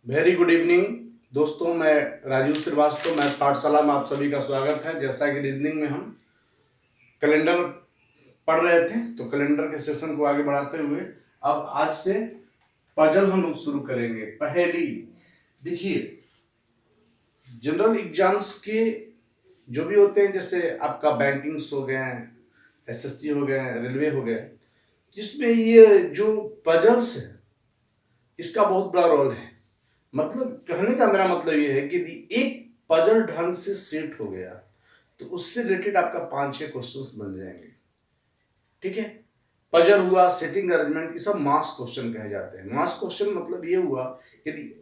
Very good evening दोस्तों। मैं राजीव श्रीवास्तव, मैं पाठशाला में आप सभी का स्वागत है। जैसा कि रीजनिंग में हम कैलेंडर पढ़ रहे थे, तो कैलेंडर के सेशन को आगे बढ़ाते हुए अब आज से पजल हम लोग शुरू करेंगे। पहेली देखिए, जनरल एग्जाम्स के जो भी होते हैं, जैसे आपका बैंकिंग्स हो गए, एसएससी हो गए, रेलवे हो गए, जिसमें ये जो पजल्स है इसका बहुत बड़ा रोल है। मतलब कहने का मेरा मतलब ये है कि यदि एक पजल ढंग से सेट हो गया तो उससे रिलेटेड आपका 5-6 क्वेश्चंस बन जाएंगे। ठीक है, पजल हुआ, सेटिंग अरेंजमेंट, ये सब मास क्वेश्चन कहे जाते हैं। मास क्वेश्चन मतलब ये हुआ यदि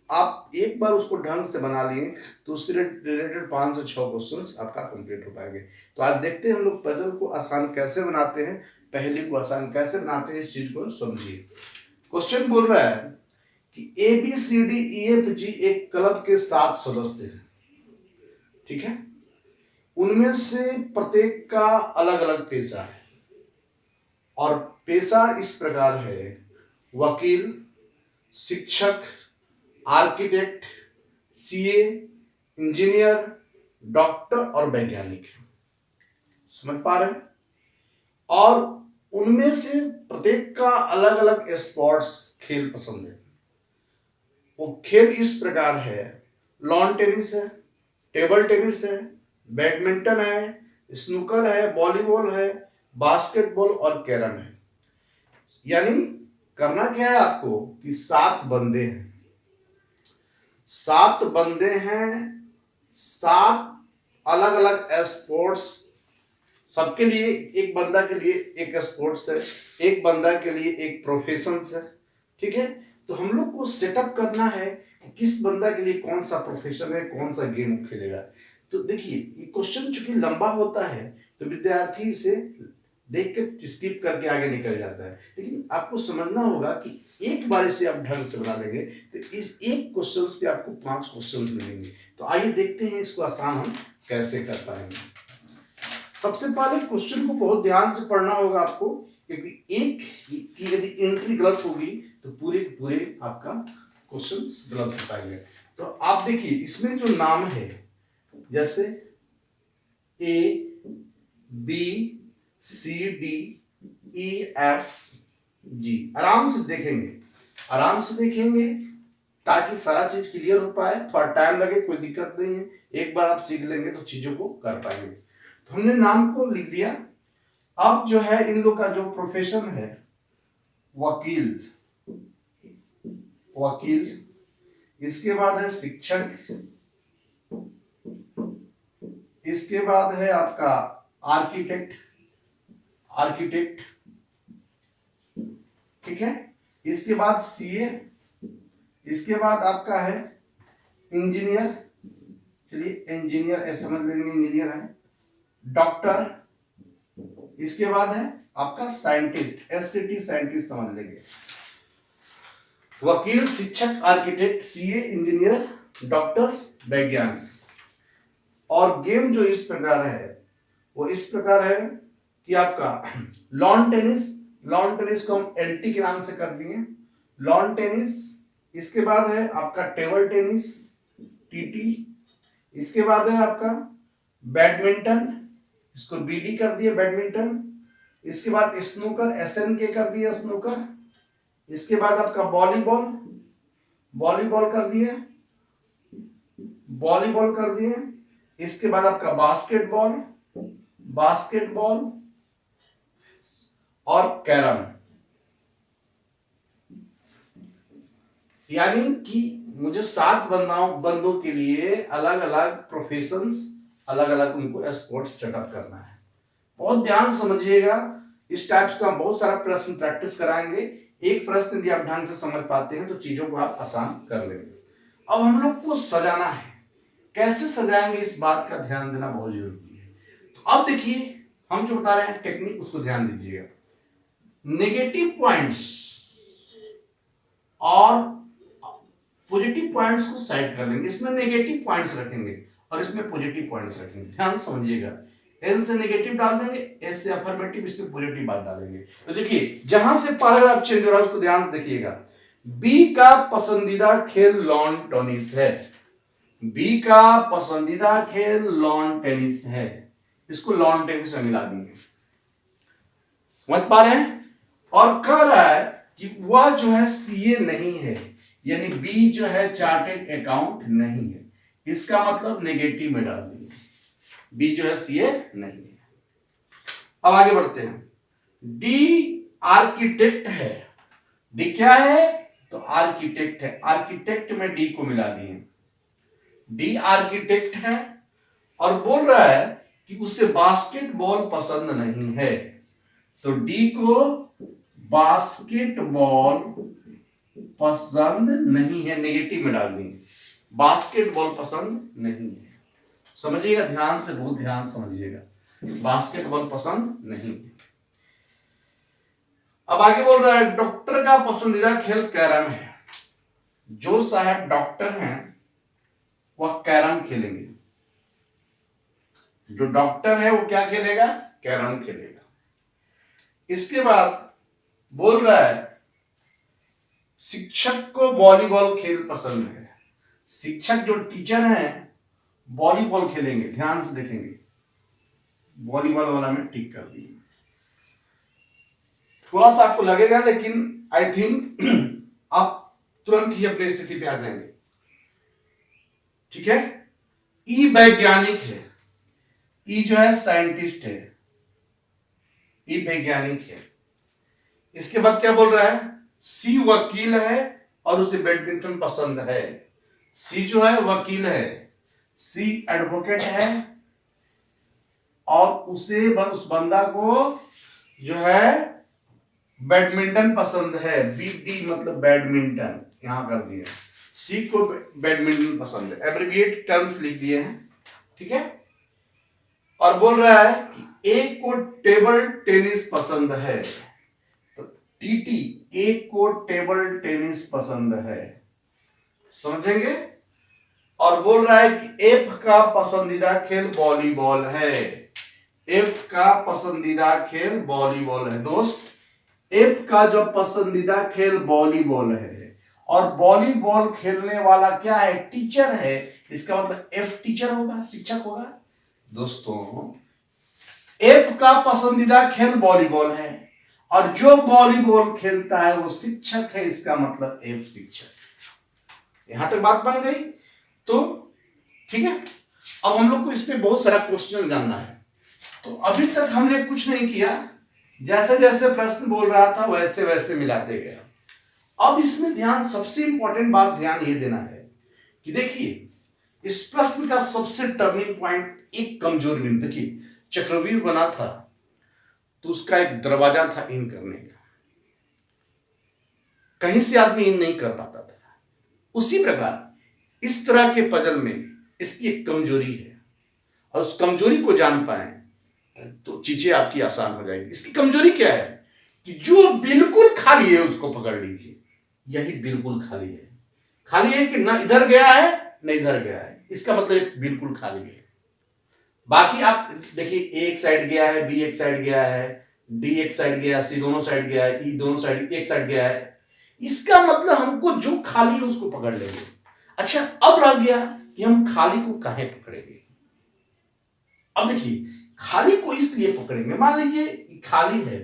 आप एक बार उसको ढंग से बना लिए तो उससे रिलेटेड 5 से 6 क्वेश्चंस आपका कंप्लीट हो पाएंगे। तो आज देखते हैं हम लोग पजल को आसान कैसे बनाते हैं, पहेली को आसान कैसे बनाते हैं, इस चीज को समझिए। क्वेश्चन बोल रहा है कि A B C D E F G एक क्लब के 7 सदस्य हैं। ठीक है, उनमें से प्रत्येक का अलग अलग पेशा है और पेशा इस प्रकार है: वकील, शिक्षक, आर्किटेक्ट, सीए, इंजीनियर, डॉक्टर और वैज्ञानिक। समझ पा रहे हैं? और उनमें से प्रत्येक का अलग अलग स्पोर्ट्स खेल पसंद है। वो खेल इस प्रकार है: लॉन टेनिस है, टेबल टेनिस है, बैडमिंटन है, स्नूकर है, वॉलीबॉल है, बास्केटबॉल और कैरम है। यानी करना क्या है आपको कि 7 बंदे हैं, 7 बंदे हैं, 7 अलग अलग स्पोर्ट्स, सबके लिए, एक बंदा के लिए एक स्पोर्ट्स है, एक बंदा के लिए एक प्रोफेशन है। ठीक है, तो हम लोग को सेटअप करना है कि किस बंदा के लिए कौन सा प्रोफेशन है, कौन सा गेम खेलेगा। तो देखिए, ये क्वेश्चन चूंकि लंबा होता है तो विद्यार्थी इसे देख के स्किप करके आगे निकल जाता है, लेकिन आपको समझना होगा कि एक बार इसे आप ढंग से बना लेंगे तो इस एक क्वेश्चन पे आपको 5 क्वेश्चन मिलेंगे। तो आइए देखते हैं इसको आसान हम कैसे कर पाएंगे। सबसे पहले क्वेश्चन को बहुत ध्यान से पढ़ना होगा आपको, क्योंकि एक की यदि एंट्री गलत होगी तो पूरे के पूरे आपका क्वेश्चंस गलत हो पाएंगे। तो आप देखिए, इसमें जो नाम है जैसे A B C D E F G, आराम से देखेंगे, आराम से देखेंगे ताकि सारा चीज क्लियर हो पाए। थोड़ा टाइम लगे, कोई दिक्कत नहीं है, एक बार आप सीख लेंगे तो चीजों को कर पाएंगे। तो हमने नाम को लिख दिया। अब जो है इन लोग का जो प्रोफेशन है, वकील, वकील, इसके बाद है शिक्षक, इसके बाद है आपका आर्किटेक्ट, आर्किटेक्ट, ठीक है, इसके बाद सीए, इसके बाद आपका है इंजीनियर, चलिए इंजीनियर ऐसे समझ लेंगे, इंजीनियर है, डॉक्टर, इसके बाद है आपका साइंटिस्ट, एससीटी साइंटिस्ट समझ लेंगे। वकील, शिक्षक, आर्किटेक्ट, सीए, इंजीनियर, डॉक्टर, वैज्ञानिक। और गेम जो इस प्रकार है वो इस प्रकार है कि आपका लॉन टेनिस, लॉन टेनिस को हम एलटी के नाम से कर दिए, लॉन टेनिस, इसके बाद है आपका टेबल टेनिस, टीटी, इसके बाद है आपका बैडमिंटन, इसको बीडी कर दिए बैडमिंटन, इसके बाद स्नूकर, एसएनके कर दिए स्नूकर, इसके बाद आपका वॉलीबॉल, वॉलीबॉल कर दिए, वॉलीबॉल कर दिए, इसके बाद आपका बास्केटबॉल, बास्केटबॉल और कैरम। यानी कि मुझे 7 बंदों के लिए अलग अलग प्रोफेशंस, अलग अलग उनको स्पोर्ट्स सेटअप करना है। बहुत ध्यान समझिएगा, इस टाइप का बहुत सारा प्रश्न प्रैक्टिस कराएंगे। एक प्रश्न यदि आप ढंग से समझ पाते हैं तो चीजों को आप आसान कर लेंगे। अब हम लोग को सजाना है, कैसे सजाएंगे इस बात का ध्यान देना बहुत जरूरी है। तो अब देखिए, हम जो बता रहे हैं टेक्निक, उसको ध्यान दीजिएगा। नेगेटिव पॉइंट्स और पॉजिटिव पॉइंट्स को साइड कर लेंगे। इसमें नेगेटिव पॉइंट्स रखेंगे और इसमें पॉजिटिव पॉइंट्स रखेंगे। ध्यान समझिएगा, एन से नेगेटिव डाल देंगे, एस से अफर्मेटिव, इसमें पॉजिटिव बात डालेंगे। तो देखिए, जहां से पैराग्राफ चेंज हो रहा है उसको ध्यान से देखिएगा। बी का पसंदीदा खेल लॉन टेनिस है। बी का पसंदीदा खेल लॉन टेनिस है। इसको लॉन टेनिस में मिला देंगे। समझ पा रहे हैं? और कह रहा है कि वह जो है सीए नहीं है, यानी बी जो है चार्टेड अकाउंट नहीं है। इसका मतलब नेगेटिव में डाल दिए, बी जो है सीए नहीं है। अब आगे बढ़ते हैं। डी आर्किटेक्ट है। डी क्या है? तो आर्किटेक्ट है। आर्किटेक्ट में डी को मिला दिए। डी आर्किटेक्ट है और बोल रहा है कि उसे बास्केटबॉल पसंद नहीं है। तो डी को बास्केटबॉल पसंद नहीं है, नेगेटिव में डाल देंगे। बास्केटबॉल पसंद नहीं है। समझिएगा ध्यान से, बहुत ध्यान समझिएगा। बास्केटबॉल पसंद नहीं है। अब आगे बोल रहा है डॉक्टर का पसंदीदा खेल कैरम है। जो साहब डॉक्टर हैं वह कैरम खेलेंगे। जो डॉक्टर है वो क्या खेलेगा? कैरम खेलेगा। इसके बाद बोल रहा है शिक्षक को वॉलीबॉल खेल पसंद है। शिक्षक जो टीचर हैं वॉलीबॉल खेलेंगे। ध्यान से देखेंगे, वॉलीबॉल वाला में टिक कर दिए। थोड़ा सा आपको लगेगा, लेकिन आई थिंक आप तुरंत ही अपनी स्थिति पे आ जाएंगे। ठीक है। ई वैज्ञानिक है। ई जो है साइंटिस्ट है। ई वैज्ञानिक है। इसके बाद क्या बोल रहा है? सी वकील है और उसे बैडमिंटन पसंद है। सी जो है वकील है, सी एडवोकेट है और उसे उस बंदा को जो है बैडमिंटन पसंद है। बीडी मतलब बैडमिंटन यहां कर दिया। सी को बैडमिंटन पसंद है। एब्रिविएट टर्म्स लिख दिए हैं। ठीक है। और बोल रहा है कि ए को टेबल टेनिस पसंद है। तो टीटी, ए को टेबल टेनिस पसंद है। समझेंगे? और बोल रहा है कि एफ का पसंदीदा खेल वॉलीबॉल है। एफ का पसंदीदा खेल वॉलीबॉल है। दोस्त, एफ का जो पसंदीदा खेल वॉलीबॉल है और वॉलीबॉल खेलने वाला क्या है? टीचर है। इसका मतलब एफ टीचर होगा, शिक्षक होगा। दोस्तों, एफ का पसंदीदा खेल वॉलीबॉल है और जो वॉलीबॉल खेलता है वो शिक्षक है। इसका मतलब एफ शिक्षक। यहां तक बात बन गई। तो ठीक है। अब हम लोग को इस पे बहुत सारा क्वेश्चन जानना है। तो अभी तक हमने कुछ नहीं किया, जैसे जैसे प्रश्न बोल रहा था वैसे वैसे मिलाते गया। अब इसमें ध्यान, सबसे इंपॉर्टेंट बात ध्यान ये देना है कि देखिए इस प्रश्न का सबसे टर्निंग पॉइंट एक कमजोर बिंदु। देखिए चक्रव्यूह बना था तो उसका एक दरवाजा था इन करने का, कहीं से आदमी इन नहीं कर पाता था। उसी प्रकार इस तरह के पजल में इसकी एक कमजोरी है और उस कमजोरी को जान पाए तो चीजें आपकी आसान हो जाएगी। इसकी कमजोरी क्या है कि जो बिल्कुल खाली है उसको पकड़ लीजिए। यही बिल्कुल खाली है। खाली है कि ना इधर गया है ना इधर गया है, इसका मतलब बिल्कुल खाली है। बाकी आप देखिए, ए एक साइड गया है, बी एक साइड गया है, डी एक साइड गया, सी दोनों साइड गया है, ई दोनों साइड एक साइड गया है। इसका मतलब हमको जो खाली है उसको पकड़ लेंगे। अच्छा, अब रह गया कि हम खाली को काहे पकड़ेंगे। अब देखिए, खाली को इसलिए पकड़ेंगे, मान लीजिए खाली है,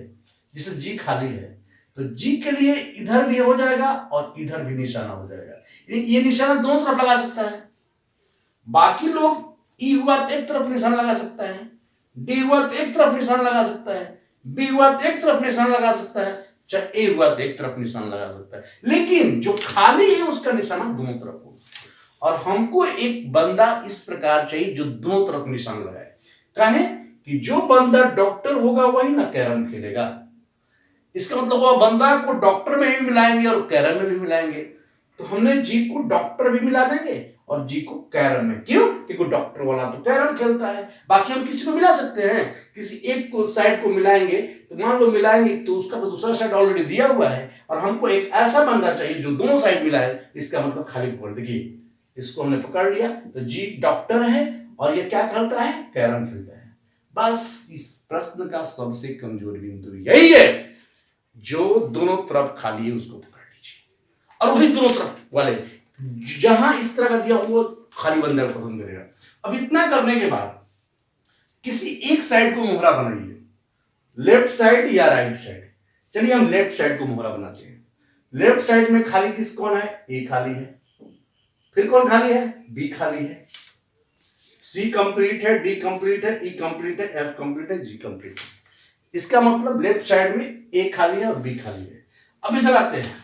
जैसे जी खाली है तो जी के लिए इधर भी हो जाएगा और इधर भी निशाना हो जाएगा। ये निशाना दोनों तरफ लगा सकता है। बाकी लोग ई हुआ तो एक तरफ निशान लगा सकता है, डी हुआ तो एक तरफ निशान लगा सकता है, बी हुआ तो एक तरफ निशान लगा सकता है, चाहे ए हुआ तो एक तरफ निशान लगा सकता है। लेकिन जो खाली है उसका निशाना दोनों तरफ हो। और हमको एक बंदा इस प्रकार चाहिए जो दोनों तरफ निशान लगाए। कहे कि जो बंदा डॉक्टर होगा वही ना कैरम खेलेगा। इसका मतलब वह बंदा को डॉक्टर में भी मिलाएंगे और कैरम में भी मिलाएंगे। तो हमने जी को डॉक्टर भी मिला देंगे और जी को कैरम में। क्यों? क्योंकि डॉक्टर वाला तो कैरम खेलता है। बाकी हम किसी को मिला सकते हैं, किसी एक को साइड को मिलाएंगे तो मान लो मिलाएंगे तो उसका तो दूसरा साइड ऑलरेडी दिया हुआ है और हमको एक ऐसा बंदा चाहिए जो दोनों साइड मिलाए। इसका मतलब खाली बोल। देखिए इसको हमने पकड़ लिया तो जी डॉक्टर है और ये क्या खेलता है? कैरम खेलता है। बस इस प्रश्न का सबसे कमजोर बिंदु यही है, जो दोनों तरफ खाली है उसको पकड़ लीजिए। और वही दोनों तरफ वाले जहां इस तरह का दिया वो खाली बंदा को पसंद करेगा। अब इतना करने के बाद किसी एक साइड को मोहरा बनाइए, लेफ्ट साइड या राइट साइड। चलिए हम लेफ्ट साइड को मोहरा बनाते हैं। लेफ्ट साइड में खाली किस कौन है? ए खाली है। फिर कौन खाली है? बी खाली है। सी कंप्लीट है, डी कंप्लीट है, ई कंप्लीट है, एफ कंप्लीट है, जी कंप्लीट है। इसका मतलब लेफ्ट साइड में ए खाली है और बी खाली है। अब इधर आते हैं,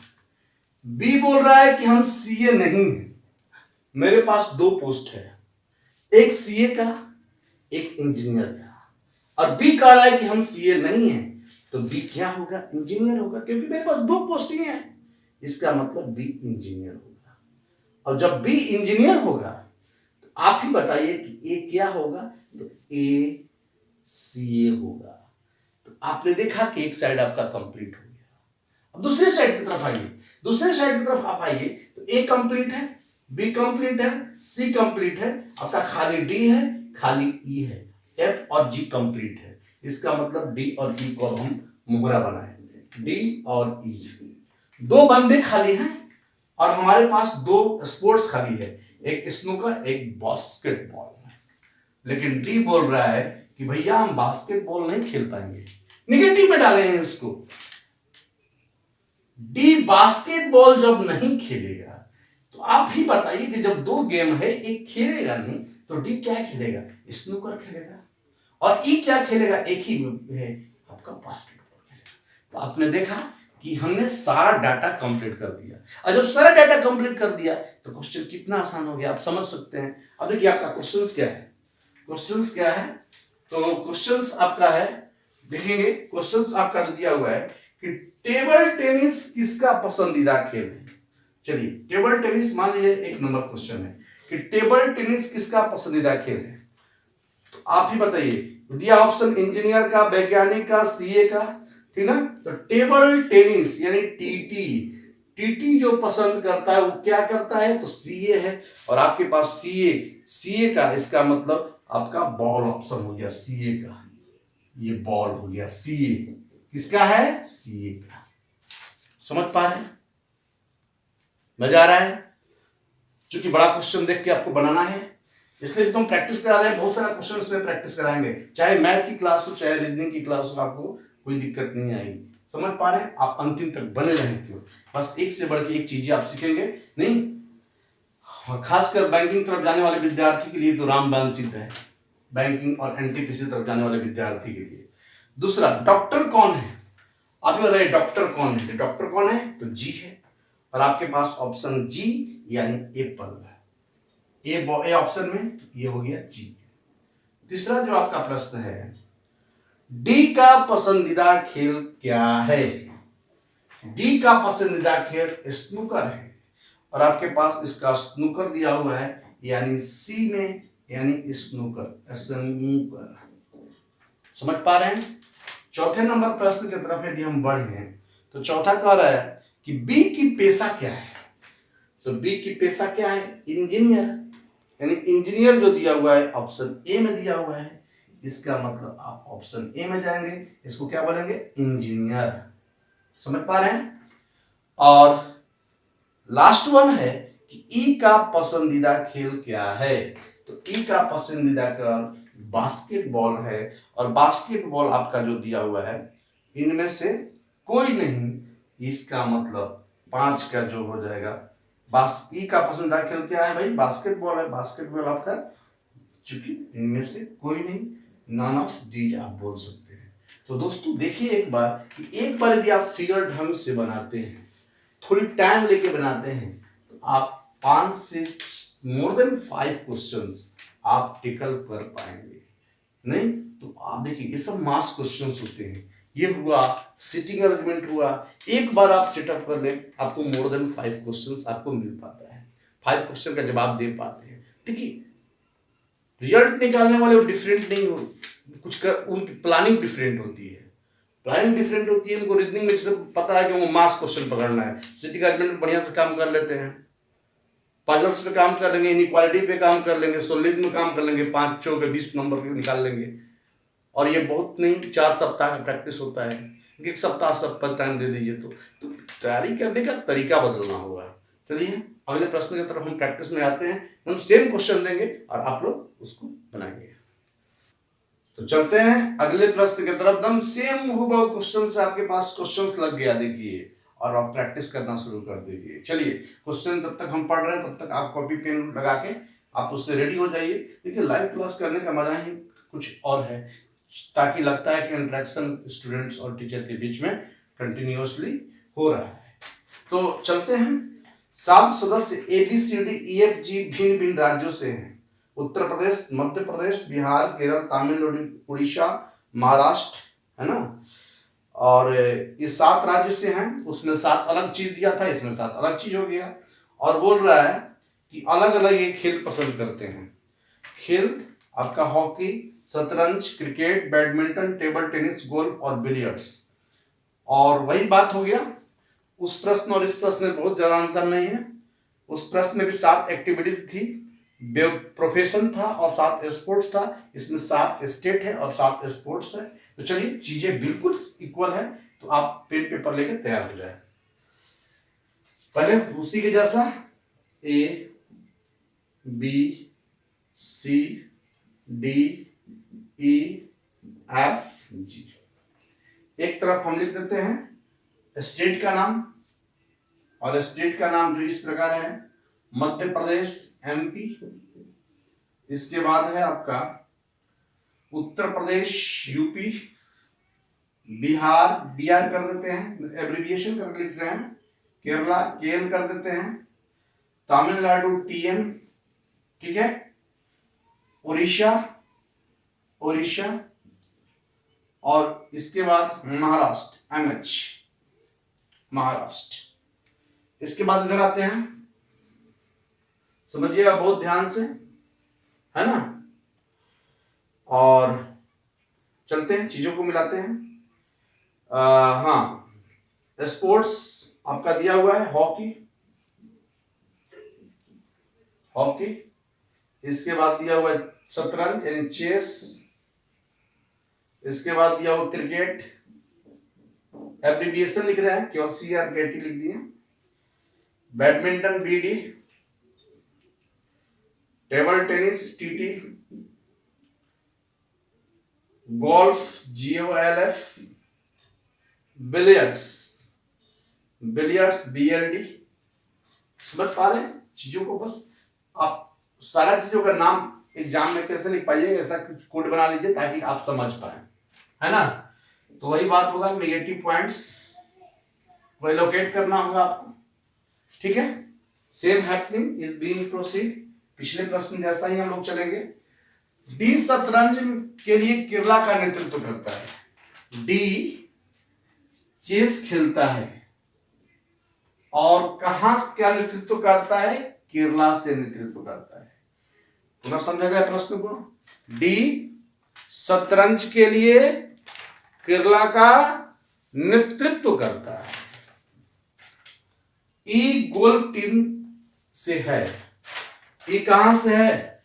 बी बोल रहा है कि हम सीए नहीं है, मेरे पास दो पोस्ट है, एक सीए का एक इंजीनियर का। और बी कह रहा है कि हम सीए नहीं है, तो बी क्या होगा? इंजीनियर होगा, क्योंकि मेरे पास दो पोस्टिंग है। इसका मतलब बी इंजीनियर होगा। और जब बी इंजीनियर होगा तो आप ही बताइए कि ए क्या होगा? तो ए सीए होगा। तो आपने देखा कि एक साइड आपका कंप्लीट हो गया। अब दूसरे साइड की तरफ आइए, दूसरे साइड की तरफ आप आइए तो ए कंप्लीट है, बी कंप्लीट है, सी कंप्लीट है, आपका खाली डी है, खाली ई है, एफ और जी कंप्लीट है। इसका मतलब डी और ई को हम मोहरा बनाएंगे। डी और ई दो बंदे खाली हैं और हमारे पास दो स्पोर्ट्स खाली है, एक स्नूकर एक बास्केटबॉल। लेकिन डी बोल रहा है कि भैया हम बास्केटबॉल नहीं खेल पाएंगे, निगेटिव में डाले हैं इसको। डी बास्केटबॉल जब नहीं खेलेगा तो आप ही बताइए कि जब दो गेम है एक खेलेगा नहीं तो डी क्या खेलेगा? स्नूकर खेलेगा। और ई क्या खेलेगा? एक ही है आपका बास्केटबॉल खेलेगा। तो आपने देखा कि हमने सारा डाटा कंप्लीट कर दिया। और जब सारा डाटा कंप्लीट कर दिया तो क्वेश्चन कितना आसान हो गया, आप समझ सकते हैं। अब देखिए आपका क्वेश्चंस क्या है, क्वेश्चंस क्या है? तो क्वेश्चंस आपका है, देखेंगे क्वेश्चंस आपका दिया हुआ है कि टेबल टेनिस किसका पसंदीदा खेल है। चलिए टेबल टेनिस मान लीजिए एक नंबर क्वेश्चन है कि टेबल टेनिस किसका पसंदीदा खेल है। तो आप ही बताइए, दिया ऑप्शन इंजीनियर का, वैज्ञानिक का, सीए का, ठीक ना। तो टेबल टेनिस यानी टीटी, टीटी जो पसंद करता है वो क्या करता है? तो सीए है। और आपके पास सीए, सीए का इसका मतलब आपका बॉल ऑप्शन हो गया सीए का, ये बॉल हो गया सीए। किसका है? सीए का। समझ पा रहे हैं? मजा आ रहा है? क्योंकि बड़ा क्वेश्चन देख के आपको बनाना है, इसलिए तो हम प्रैक्टिस करा रहे हैं। बहुत सारा क्वेश्चन इसमें प्रैक्टिस कराएंगे, चाहे मैथ की क्लास हो चाहे रीजनिंग की क्लास हो, आपको कोई दिक्कत नहीं आएगी। समझ पा रहे हैं? आप अंतिम तक बने रहें। क्यों? बस एक से बढ़ के एक चीजें आप सीखेंगे नहीं। खासकर बैंकिंग तरफ जाने वाले विद्यार्थी के लिए तो रामबाण सिद्ध है, बैंकिंग और एनटीपीसी तरफ जाने वाले विद्यार्थी के लिए। दूसरा, डॉक्टर कौन है? आप ही बताइए डॉक्टर कौन है? डॉक्टर कौन है? तो जी है। और आपके पास ऑप्शन जी यानी एप्पल है। ए ऑप्शन में ये हो गया जी। तीसरा जो आपका प्रश्न है, डी का पसंदीदा खेल क्या है? डी का पसंदीदा खेल स्नूकर है। और आपके पास इसका स्नूकर दिया हुआ है, यानी सी में, यानी स्नूकर, स्नूकर। समझ पा रहे हैं? चौथे नंबर प्रश्न की तरफ यदि हम बढ़े तो चौथा कह रहा है कि बी की पेशा क्या है। तो बी की पेशा क्या है? इंजीनियर, यानी इंजीनियर जो दिया हुआ है ऑप्शन ए में दिया हुआ है, इसका मतलब आप ऑप्शन ए में जाएंगे, इसको क्या बोलेंगे? इंजीनियर। समझ पा रहे हैं? और लास्ट वन है कि ई का पसंदीदा खेल क्या है। तो ई का पसंदीदा खेल बास्केटबॉल है। और बास्केटबॉल आपका जो दिया हुआ है इनमें से कोई नहीं, इसका मतलब 5 का जो हो जाएगा। ई का पसंदीदा खेल क्या है भाई? बास्केटबॉल है। बास्केटबॉल आपका, चूंकि इनमें से कोई नहीं, नॉन ऑफ दीज आप बोल सकते हैं। तो दोस्तों देखिए एक बार कि एक बार यदि आप फिगर ढंग से बनाते हैं, थोड़ी टाइम लेके बनाते हैं, तो आप 5 से मोर देन 5 क्वेश्चंस आप टिकल कर पाएंगे। नहीं तो आप देखिए ये सब मास क्वेश्चंस होते हैं। ये हुआ सिटिंग अरेंजमेंट हुआ, एक बार आप सेटअप कर लें, आपको मोर देन 5 क्वेश्चंस आपको मिल पाता है, 5 क्वेश्चन का जवाब दे पाते हैं। देखिए रिजल्ट निकालने वाले डिफरेंट नहीं हो, कुछ कर, उनकी प्लानिंग डिफरेंट होती है, प्लानिंग डिफरेंट होती है। उनको रीजनिंग में सिर्फ पता है कि वो मास क्वेश्चन पकड़ना है, सिटिंग अरेंजमेंट में बढ़िया से काम कर लेते हैं, पजल्स पे काम कर लेंगे, इनइक्वालिटी पे काम कर लेंगे, सोलिड में काम कर लेंगे, 5 चौके 20 नंबर के निकाल लेंगे। और ये बहुत नहीं, 4 सप्ताह का प्रैक्टिस होता है। एक सप्ताह सब पर टाइम दे दीजिए तो तैयारी करने का तरीका बदलना होगा। चलिए अगले प्रश्न की तरफ हम प्रैक्टिस में आते हैं। हम सेम क्वेश्चन देंगे और आप लोग उसको बनाएंगे। तो चलते हैं अगले प्रश्न की तरफ। एकदम सेम हूबहू क्वेश्चन से आपके पास क्वेश्चन लग गया देखिए, और आप प्रैक्टिस करना शुरू कर दीजिए। चलिए क्वेश्चन जब तक हम पढ़ रहे हैं तब तक आप कॉपी पेन लगा के आप उससे रेडी हो जाइए। देखिए लाइव क्लास करने का मजा ही कुछ और है, ताकि लगता है कि इंटरेक्शन स्टूडेंट्स और टीचर के बीच में कंटिन्यूअसली हो रहा है। तो चलते हैं। 7 सदस्य ABCDEFG भिन्न भिन्न राज्यों से हैं। उत्तर प्रदेश, मध्य प्रदेश, बिहार, केरल, तमिलनाडु, उड़ीसा, महाराष्ट्र, है ना। और ये 7 राज्य से हैं। उसमें 7 अलग चीज दिया था, इसमें 7 अलग चीज हो गया। और बोल रहा है कि अलग अलग ये खेल पसंद करते हैं। खेल आपका हॉकी, शतरंज, cricket, badminton, table tennis, golf और बिलियर्ड्स। और वही बात हो गया, उस प्रश्न और इस प्रश्न में बहुत ज्यादा अंतर नहीं है। उस प्रश्न में भी 7 एक्टिविटीज थी, प्रोफेशन था और 7 स्पोर्ट्स था। इसमें 7 स्टेट है और 7 स्पोर्ट्स है। तो चलिए चीजें बिल्कुल इक्वल है, तो आप पेन पेपर लेकर तैयार हो जाए। पहले उसी के जैसा A B C D E F G एक तरफ हम लिख देते हैं स्टेट का नाम, और स्टेट का नाम जो इस प्रकार है मध्य प्रदेश MP। इसके बाद है आपका उत्तर प्रदेश UP, बिहार BR कर देते हैं, एब्रिविएशन करके लिख रहे हैं, केरला KL कर देते हैं, तमिलनाडु TM, ठीक है, उड़ीसा और इसके बाद महाराष्ट्र MH, महाराष्ट्र। इसके बाद इधर आते हैं, समझिएगा बहुत ध्यान से, है ना। और चलते हैं चीजों को मिलाते हैं। हाँ, स्पोर्ट्स आपका दिया हुआ है हॉकी, इसके बाद दिया हुआ है शतरंज यानी चेस, इसके बाद दिया हुआ क्रिकेट, एब्रिविएशन लिख रहे हैं, केवल CRKT लिख दिए, badminton BD, table tennis TT, golf GOLF, billiards BLD। समझ पा रहे हैं चीजों को? बस आप सारा चीजों का नाम एग्जाम में कैसे लिख पाइए, ऐसा कुछ कोड बना लीजिए ताकि आप समझ पाए, है ना। तो वही बात होगा, नेगेटिव पॉइंट्स वो एलोकेट करना होगा आपको, ठीक है। Same happening is being proceed, पिछले प्रश्न जैसा ही हम लोग चलेंगे। D शतरंज के लिए केरला का नेतृत्व करता है, D चेस खेलता है और कहां क्या नेतृत्व करता है? केरला से नेतृत्व करता है। पुनः समझा गया प्रश्न को? D शतरंज के लिए केरला का नेतृत्व करता है। E गोल्फ टीम से है। E कहां से है?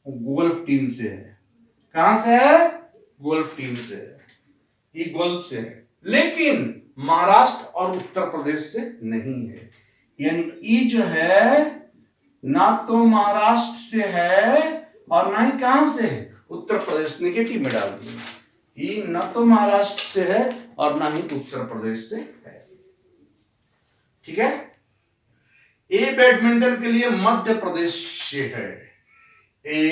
गोल्फ टीम से है। कहां से है? गोल्फ टीम से है। E गोल्फ से है, लेकिन महाराष्ट्र और उत्तर प्रदेश से नहीं है। यानी E जो है ना तो महाराष्ट्र से है और ना ही कहां से है? उत्तर प्रदेश। नेगेटिव में डाल दिए, E ना तो महाराष्ट्र से है और ना ही उत्तर प्रदेश से है, ठीक है। A बैडमिंटन के लिए मध्य प्रदेश से है। A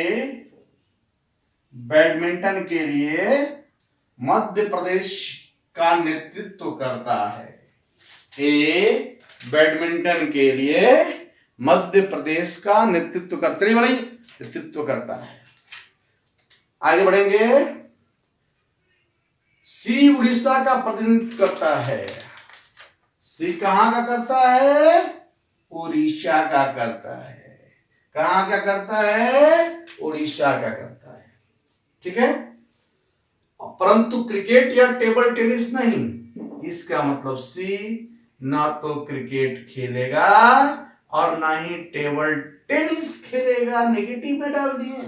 बैडमिंटन के लिए मध्य प्रदेश का नेतृत्व करता है। A बैडमिंटन के लिए मध्य प्रदेश का नेतृत्व करता है, नेतृत्व करता है। आगे बढ़ेंगे। C उड़ीसा का प्रतिनिधित्व करता है। C कहां का करता है? उड़ीसा का करता है। कहां का करता है? उड़ीसा का करता है, ठीक है। परंतु क्रिकेट या टेबल टेनिस नहीं। इसका मतलब C ना तो क्रिकेट खेलेगा और ना ही टेबल टेनिस खेलेगा। नेगेटिव में डाल दिए,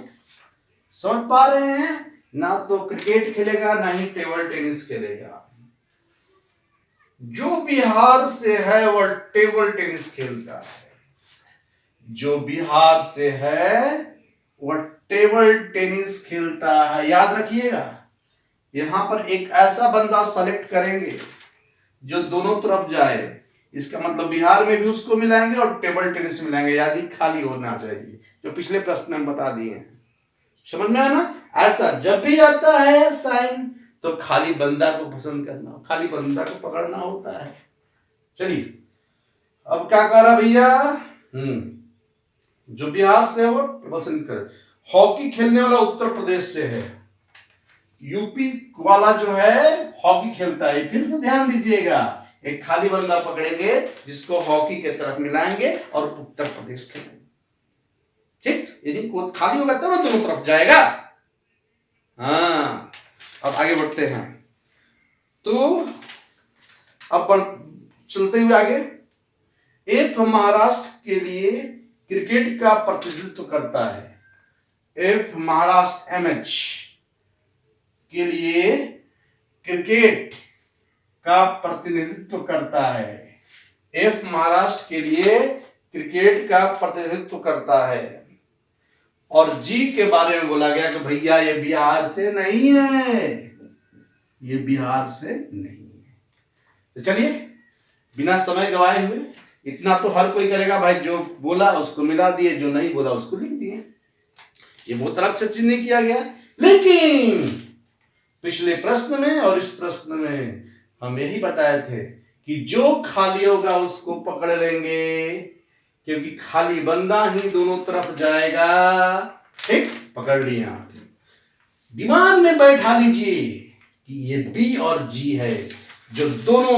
समझ पा रहे हैं? ना तो क्रिकेट खेलेगा ना ही टेबल टेनिस खेलेगा। जो बिहार से है वह टेबल टेनिस खेलता है। जो बिहार से है वह टेबल टेनिस खेलता है। याद रखिएगा, यहां पर एक ऐसा बंदा सेलेक्ट करेंगे जो दोनों तरफ जाए। इसका मतलब बिहार में भी उसको मिलाएंगे और टेबल टेनिस मिलाएंगे, यानी खाली होना चाहिए, जो पिछले प्रश्न में बता दिए हैं। समझ में आया ना? ऐसा जब भी आता है साइन तो खाली बंदा को पसंद करना, खाली बंदा को पकड़ना होता है। चलिए अब क्या कह रहा भैया, जो बिहार से है वो पसंद करे। हॉकी खेलने वाला उत्तर प्रदेश से है। यूपी वाला जो है हॉकी खेलता है। फिर से ध्यान दीजिएगा, एक खाली बंदा पकड़ेंगे जिसको हॉकी के तरफ मिलाएंगे और उत्तर प्रदेश खेलेंगे। ठीक, यदि खाली होगा तब दोनों तरफ जाएगा। हाँ, अब आगे बढ़ते हैं। तो अब चलते हुए आगे, एफ महाराष्ट्र के लिए क्रिकेट का प्रतिनिधित्व करता है। एफ महाराष्ट्र एमएच के लिए क्रिकेट का प्रतिनिधित्व करता है। एफ महाराष्ट्र के लिए क्रिकेट का प्रतिनिधित्व करता है। और जी के बारे में बोला गया कि भैया ये बिहार से नहीं है, ये बिहार से नहीं है। तो चलिए बिना समय गवाए हुए, इतना तो हर कोई करेगा भाई, जो बोला उसको मिला दिए, जो नहीं बोला उसको लिख दिए। ये बहुत अलग से चिन्ह किया गया। लेकिन पिछले प्रश्न में और इस प्रश्न में हम यही बताए थे कि जो खाली होगा उसको पकड़ लेंगे, क्योंकि खाली बंदा ही दोनों तरफ जाएगा। ठीक, पकड़ लिया। दिमाग में बैठा लीजिए कि ये बी और जी है, जो दोनों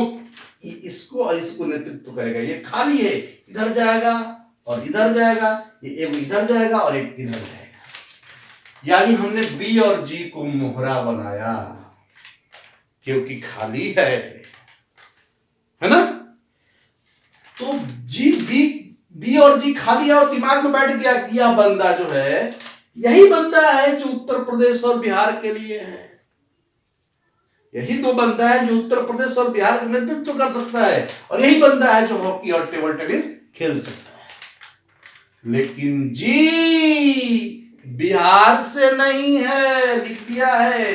इसको और इसको नेतृत्व करेगा। ये खाली है, इधर जाएगा और इधर जाएगा, ये एक इधर जाएगा और एक इधर जाएगा। यानी हमने बी और जी को मोहरा बनाया, क्योंकि खाली है ना? तो जी बी और जी खाली है और दिमाग में बैठ गया कि यह बंदा जो है, यही बंदा है जो उत्तर प्रदेश और बिहार के लिए है। यही दो बंदा है जो उत्तर प्रदेश और बिहार का नेतृत्व कर सकता है, और यही बंदा है जो हॉकी और टेबल टेनिस खेल सकता है। लेकिन जी बिहार से नहीं है, लिख दिया है।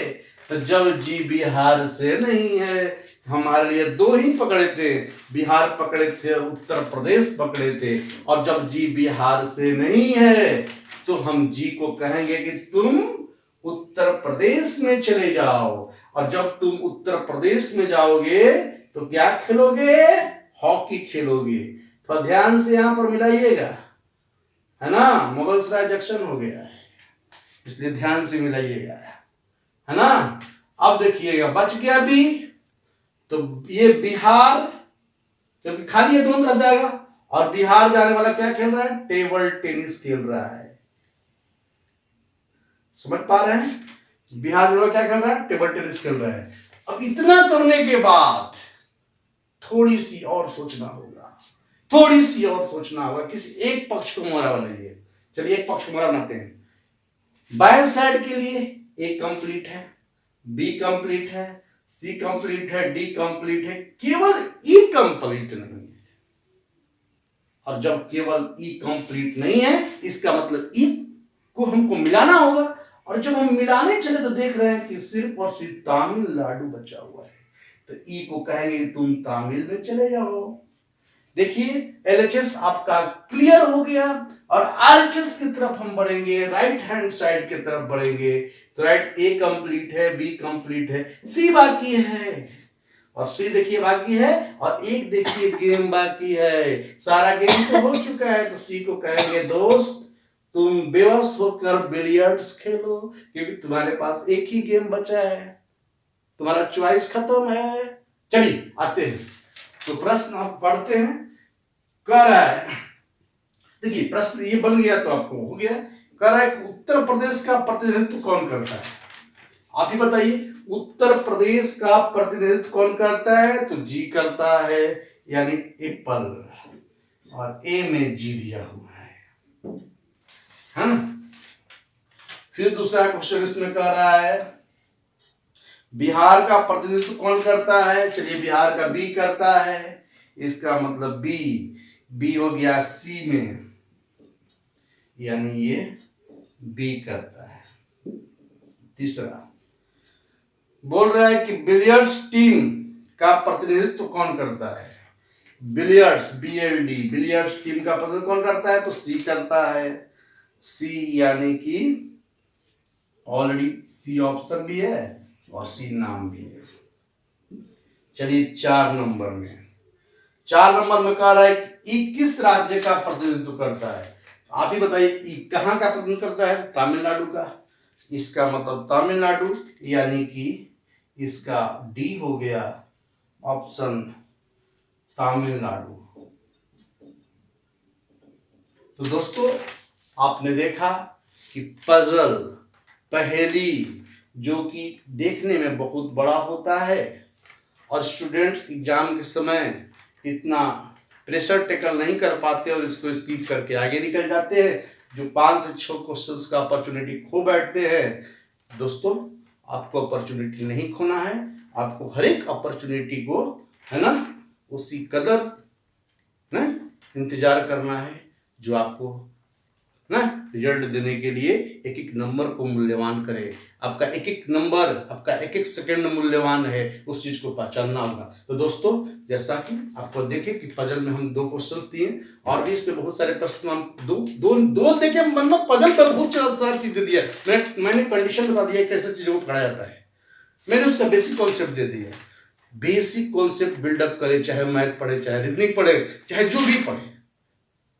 तो जब जी बिहार से नहीं है, हमारे लिए दो ही पकड़े थे, बिहार पकड़े थे और उत्तर प्रदेश पकड़े थे। और जब जी बिहार से नहीं है तो हम जी को कहेंगे कि तुम उत्तर प्रदेश में चले जाओ। और जब तुम उत्तर प्रदेश में जाओगे तो क्या खेलोगे? हॉकी खेलोगे। तो ध्यान से यहां पर मिलाइएगा, है ना? मुगलसराय जंक्शन हो गया है, इसलिए ध्यान से मिलाइएगा, है ना? अब देखिएगा बच गया भी, तो ये बिहार, क्योंकि खाली ये दोनों तरफ जाएगा, और बिहार जाने वाला क्या खेल रहा है? टेबल टेनिस खेल रहा है। समझ पा रहे हैं? बिहार जाने वाला क्या खेल रहा है? टेबल टेनिस खेल रहा है। अब इतना करने के बाद थोड़ी सी और सोचना होगा, थोड़ी सी और सोचना होगा। किसी एक पक्ष को मोहरा बनाइए। चलिए एक पक्ष को मोहरा बनाते हैं। बाएं साइड के लिए ए कंप्लीट है, बी कंप्लीट है, सी कंप्लीट है, डी कंप्लीट है, केवल ई कंप्लीट नहीं है। और जब केवल ई कंप्लीट नहीं है, इसका मतलब ई को हमको मिलाना होगा। और जब हम मिलाने चले तो देख रहे हैं कि सिर्फ और सिर्फ तमिलनाडु बचा हुआ है, तो ई को कहेंगे तुम तमिल में चले जाओ। देखिए एलएचएस आपका क्लियर हो गया, और आरएचएस की तरफ हम बढ़ेंगे, राइट हैंड साइड की तरफ बढ़ेंगे। तो राइट ए कंप्लीट है, बी कंप्लीट है, सी बाकी है, और सी देखिए बाकी है, और एक देखिए गेम बाकी है। सारा गेम तो हो चुका है, तो सी को कहेंगे दोस्त तुम बेहोश होकर बिलियर्ड्स खेलो, क्योंकि तुम्हारे पास एक ही गेम बचा है, तुम्हारा चॉइस खत्म है। चलिए आते हैं, तो प्रश्न आप पढ़ते हैं। कह रहा है, देखिए प्रश्न ये बन गया तो आपको हो गया। कह रहा है उत्तर प्रदेश का प्रतिनिधित्व कौन करता है? आप ही बताइए, उत्तर प्रदेश का प्रतिनिधित्व कौन करता है? तो जी करता है, यानी एप्पल, और ए में जी दिया हुआ है ना? फिर दूसरा क्वेश्चन इसमें कह रहा है बिहार का प्रतिनिधित्व कौन करता है? चलिए बिहार का बी करता है, इसका मतलब बी हो गया सी में, यानी ये बी करता है। तीसरा बोल रहा है कि बिलियर्ड्स टीम का प्रतिनिधित्व कौन करता है? बिलियर्ड्स BLD बिलियर्ड्स टीम का प्रतिनिधित्व कौन करता है? तो सी करता है, सी यानी कि ऑलरेडी सी ऑप्शन भी है और सी नाम भी है। चलिए 4 नंबर में कह रहा है कि ई किस राज्य का प्रतिनिधित्व करता है? आप ही बताइए, ई कहाँ का प्रतिनिधित्व करता है? तमिलनाडु का, इसका मतलब तमिलनाडु, यानी कि इसका डी हो गया ऑप्शन तमिलनाडु। तो दोस्तों आपने देखा कि पजल, पहेली, जो कि देखने में बहुत बड़ा होता है और स्टूडेंट एग्जाम के समय इतना प्रेशर टेकल नहीं कर पाते और इसको स्किप करके आगे निकल जाते हैं, जो 5 से 6 क्वेश्चंस का अपॉर्चुनिटी खो बैठते हैं। दोस्तों आपको अपॉर्चुनिटी नहीं खोना है, आपको हर एक अपॉर्चुनिटी को, है ना, उसी कदर ना इंतजार करना है जो आपको ना रिजल्ट देने के लिए एक एक नंबर को मूल्यवान करे। आपका एक एक नंबर, आपका एक एक सेकंड मूल्यवान है, उस चीज को पहचानना होगा। तो दोस्तों जैसा कि आपको देखे कि पजल में हम 2 क्वेश्चंस दिए और भी इसमें बहुत सारे प्रश्न हम दो देखे, मतलब पजल पर बहुत सारा चीज दे दिया। मैंने कंडीशन बता दिया कैसे चीजों को पढ़ा जाता है, मैंने उसका बेसिक कॉन्सेप्ट दे दिया। बेसिक कॉन्सेप्ट बिल्डअप करे, चाहे मैथ पढ़े, चाहे रीजनिंग पढ़े, चाहे जो भी पढ़े,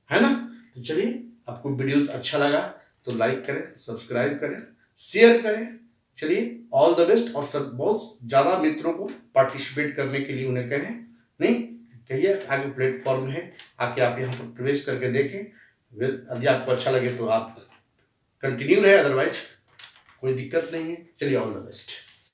है ना। तो चलिए, आपको वीडियो अच्छा लगा तो लाइक करें, सब्सक्राइब करें, शेयर करें। चलिए ऑल द बेस्ट। और सब बहुत ज़्यादा मित्रों को पार्टिसिपेट करने के लिए उन्हें कहें, नहीं कहिए, आगे प्लेटफॉर्म है, आके आप यहाँ पर प्रवेश करके देखें। यदि आपको अच्छा लगे तो आप कंटिन्यू रहे, अदरवाइज कोई दिक्कत नहीं है। चलिए ऑल द बेस्ट।